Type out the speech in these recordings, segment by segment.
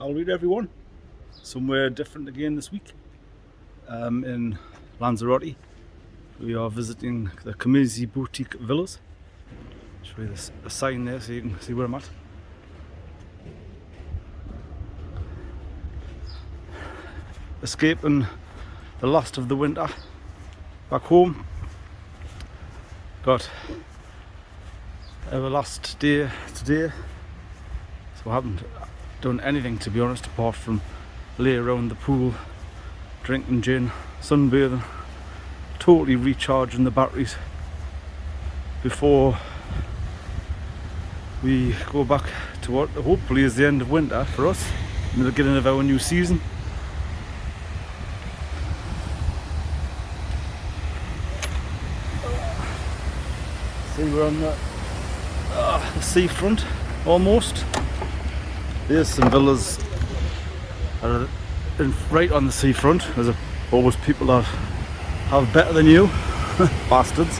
Howdy everyone. Somewhere different again this week. In Lanzarote. We are visiting the Community Boutique Villas. Show you a sign there so you can see where I'm at. Escaping the last of the winter back home. Got our last day today, so I haven't done anything, to be honest, apart from lay around the pool, drinking gin, sunbathing, totally recharging the batteries before we go back to what hopefully is the end of winter for us, in the beginning of our new season. See, we're on the seafront almost. There's some villas that are right on the seafront. There's always people that have better than you, bastards.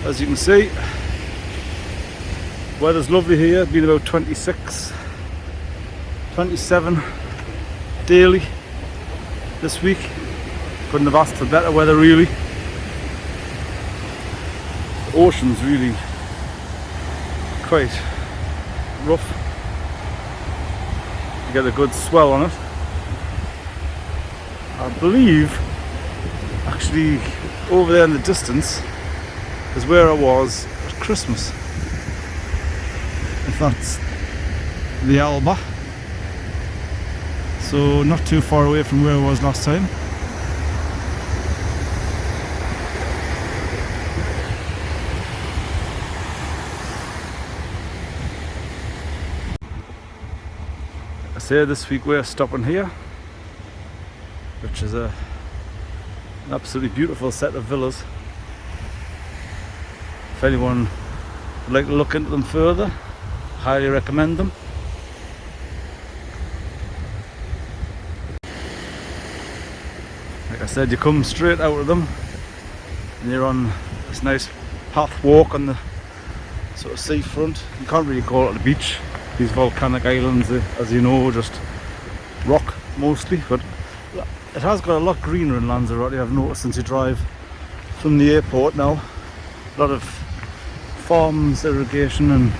As you can see, weather's lovely here. It's been about 26, 27 daily this week. Couldn't have asked for better weather, really. The ocean's really quite rough. You get a good swell on it. I believe actually over there in the distance is where I was at Christmas, if that's the Alba, so not too far away from where I was last time. I say this week we're stopping here, which is an absolutely beautiful set of villas. If anyone would like to look into them further, highly recommend them. Like I said, you come straight out of them and you're on this nice path walk on the sort of seafront. You can't really call it a beach. These volcanic islands, as you know, just rock mostly, but it has got a lot greener in Lanzarote, I've noticed, since you drive from the airport now. A lot of farms, irrigation, and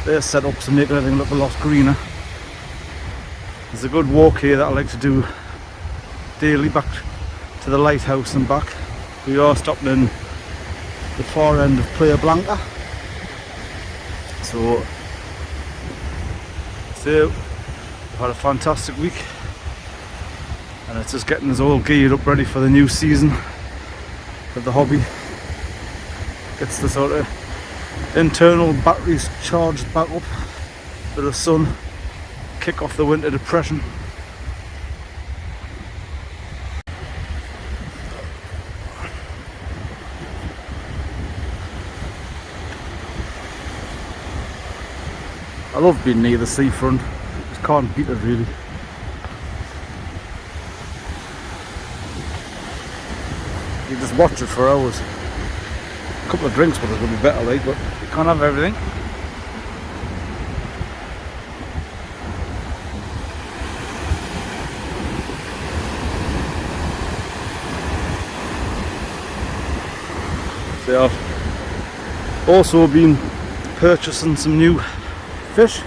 their setups to make everything look a lot greener. There's a good walk here that I like to do daily back to the lighthouse and back. We are stopping in the far end of Playa Blanca, so we've had a fantastic week, and it's just getting us all geared up ready for the new season of the hobby. Gets the sort of internal batteries charged back up, bit of sun, kick off the winter depression. I love being near the seafront. Just can't beat it, really. You just watch it for hours. A couple of drinks with it would be better, like, but you can't have everything. So I've also been purchasing some new fish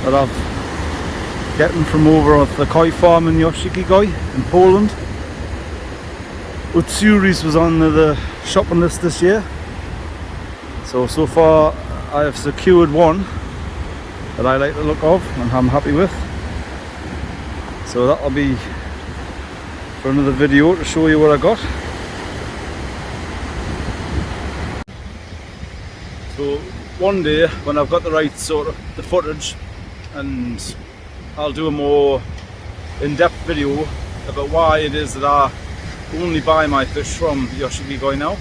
that I've getting from over at the koi farm in Yoshikigoi in Poland. Utsuri's was on the shopping list this year, so far I have secured one that I like the look of and I'm happy with, so that'll be for another video to show you what I got. So one day when I've got the right sort of the footage, and I'll do a more in-depth video about why it is that I only buy my fish from Yoshikigoi now.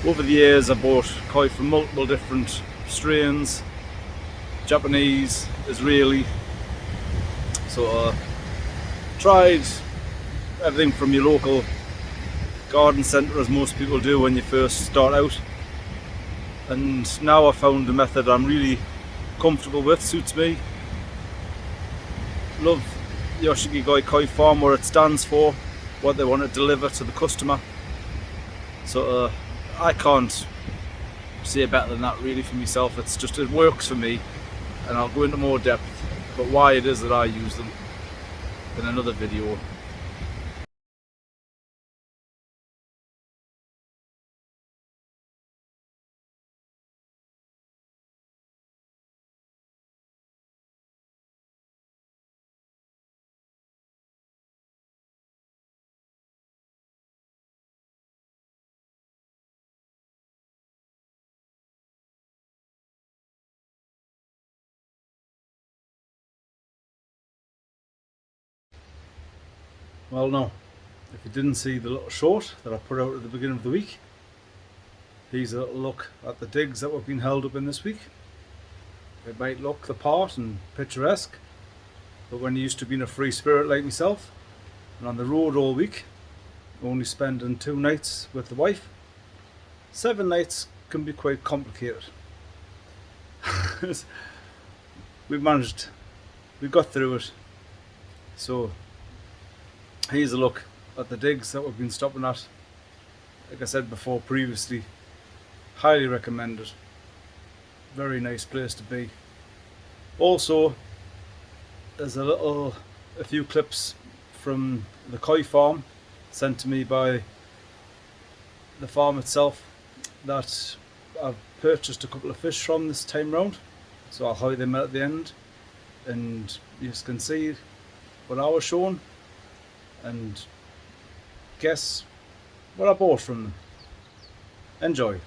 Over the years I bought koi from multiple different strains, Japanese, Israeli, so tried everything from your local garden centre, as most people do when you first start out. and now I've found a method I'm really comfortable with, suits me. Love Yoshikigoi Koi Farm, what it stands for, what they want to deliver to the customer. So I can't say better than that really for myself. It's just, it works for me, and I'll go into more depth but why it is that I use them in another video. Well, no, if you didn't see the little short that I put out at the beginning of the week, here's a little look at the digs that were being held up in this week. It might look the part and picturesque, but when you're used to being a free spirit like myself and on the road all week, only spending 2 nights with the wife, 7 nights can be quite complicated. We managed, we got through it. So here's a look at the digs that we've been stopping at. Like I said before previously, highly recommended. Very nice place to be. Also, there's a few clips from the koi farm sent to me by the farm itself that I've purchased a couple of fish from this time round, so I'll hide them at the end and you can see what I was shown and guess what I bought from them. Enjoy.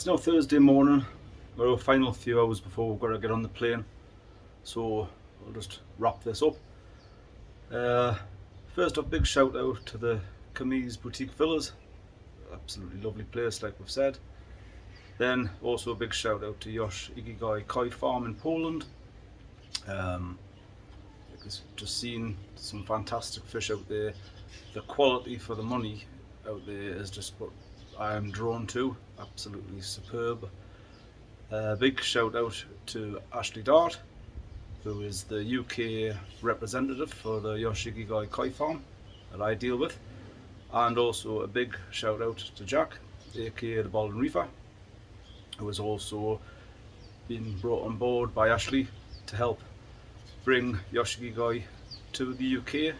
now Thursday morning. We're our final few hours before we've got to get on the plane, so I'll just wrap this up. First off, big shout out to the Camise Boutique Villas, absolutely lovely place like we've said. Then also a big shout out to Yoshikigoi Koi Farm in Poland. Just seen some fantastic fish out there. The quality for the money out there is just what I am drawn to, absolutely superb. Big shout out to Ashley Dart, who is the UK representative for the Yoshikigoi Koi Farm that I deal with, and also a big shout out to Jack, aka the Baldwin Reefer, who has also been brought on board by Ashley to help bring Yoshikigoi to the UK,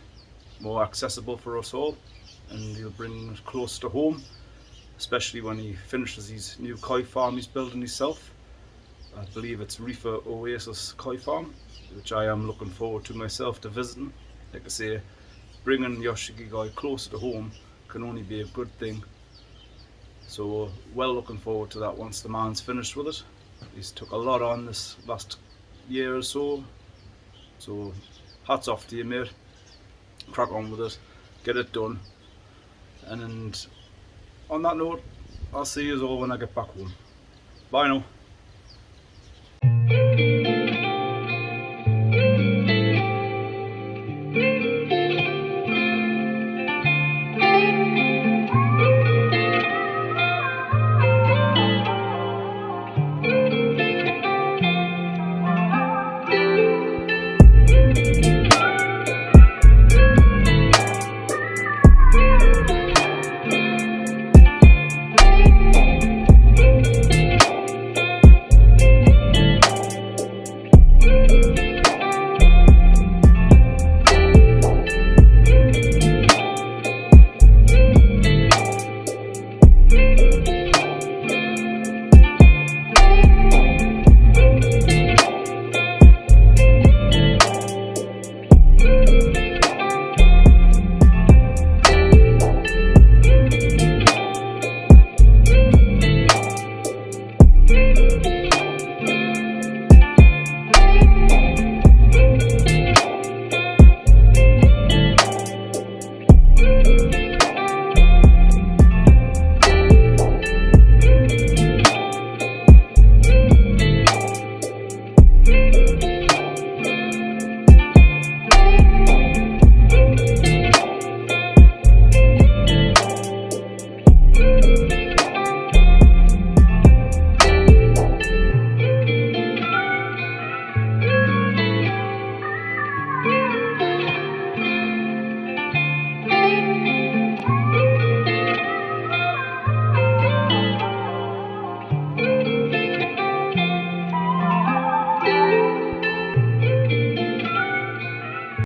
more accessible for us all, and he'll bring us close to home, especially when he finishes his new koi farm he's building himself. I believe it's Reefer Oasis Koi Farm, which I am looking forward to myself to visiting. Like I say, bringing Yoshikigoi closer to home can only be a good thing. So well looking forward to that once the man's finished with it. He's took a lot on this last year or so. So hats off to you, mate. Crack on with it, get it done. And on that note, I'll see you all when I get back home. Bye now.